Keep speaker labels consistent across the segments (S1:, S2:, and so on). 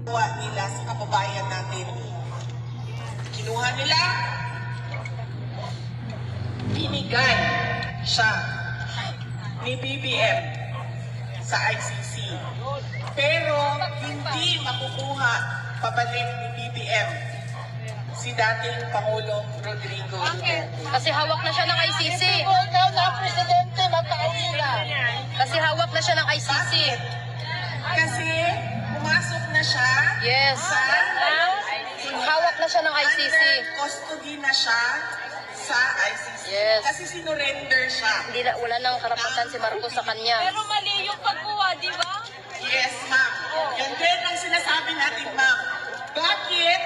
S1: nila sa kababayan natin. Kinuha nila, binigay siya ni BBM sa ICC. Pero hindi makukuha pabalik ni BBM si dating Pangulong Rodrigo Duterte.
S2: Kasi hawak na siya ng ICC.
S1: Presidente, magpauwi na.
S2: Kasi hawak na siya ng ICC.
S1: Kasi pumasok na siya
S2: Yes.
S1: sa
S2: Hawak na siya ng ICC.
S1: custody na siya sa ICC.
S2: Yes.
S1: Kasi sinurrender siya.
S2: Hindi na, wala nang karapatan si Marcos sa kanya.
S3: Pero mali yung pagkuha, di ba?
S1: Yes, ma'am. Yan din ang sinasabi natin, ma'am. Bakit?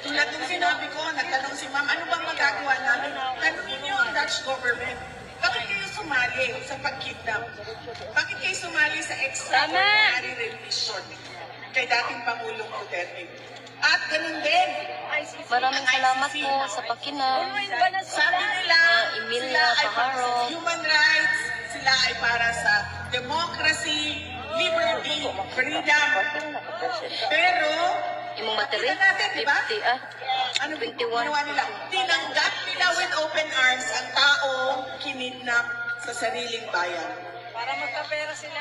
S1: Tulad ng sinabi ko, nagtanong si ma'am, ano bang magagawa namin? Tanungin niyo ang Dutch government. Bakit kayo sumali sa pag-kidnap? Bakit kayo sumali sa extraordinary rendition kay dating Pangulong Duterte? At ganun din,
S2: Maraming salamat po sa pakinig.
S1: sabi nila,
S2: Emilia
S1: sila ay para sa
S2: Pajaro.
S1: human rights, sila ay para sa democracy, liberty, freedom. Pero,
S2: Imong battery?
S1: nakita natin, di ba?
S2: 50
S1: Ano
S2: 21.
S1: ginawa nila? Tinanggap nila with open arms ang taong kinidnap sa sariling bayan.
S3: Para magkapera sila.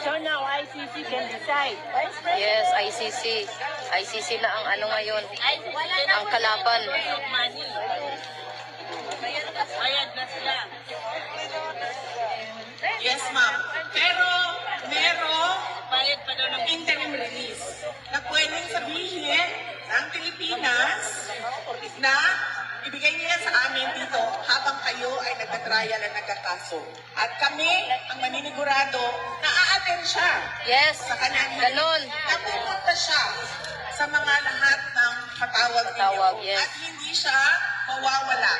S4: So now ICC can decide.
S2: Yes, ICC. ICC na ang ano ngayon. Ang kalaban.
S4: Money. Bayad na sila.
S1: Yes, ma'am. Pero, merong
S4: Bayad pa daw ng
S1: interim release na pwedeng sabihin ng Pilipinas na ibigay niya sa amin dito habang kayo ay nagtatrial at nagkakaso. At kami, ang maninigurado, na a-attend siya
S2: Yes.
S1: sa kanyang
S2: Ganon.
S1: napupunta siya sa mga lahat ng patawag
S2: Patawag,
S1: ninyo.
S2: yes.
S1: At hindi siya mawawala.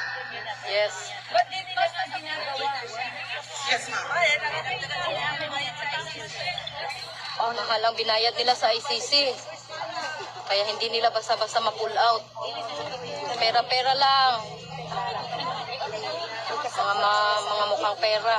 S2: Yes.
S3: Ba't di nila sa ginagawa?
S1: Yes, ma'am.
S2: Mahal ang binayad nila sa ICC. Kaya hindi nila basta-basta ma-pull out. Pera-pera lang. Mga mukhang pera.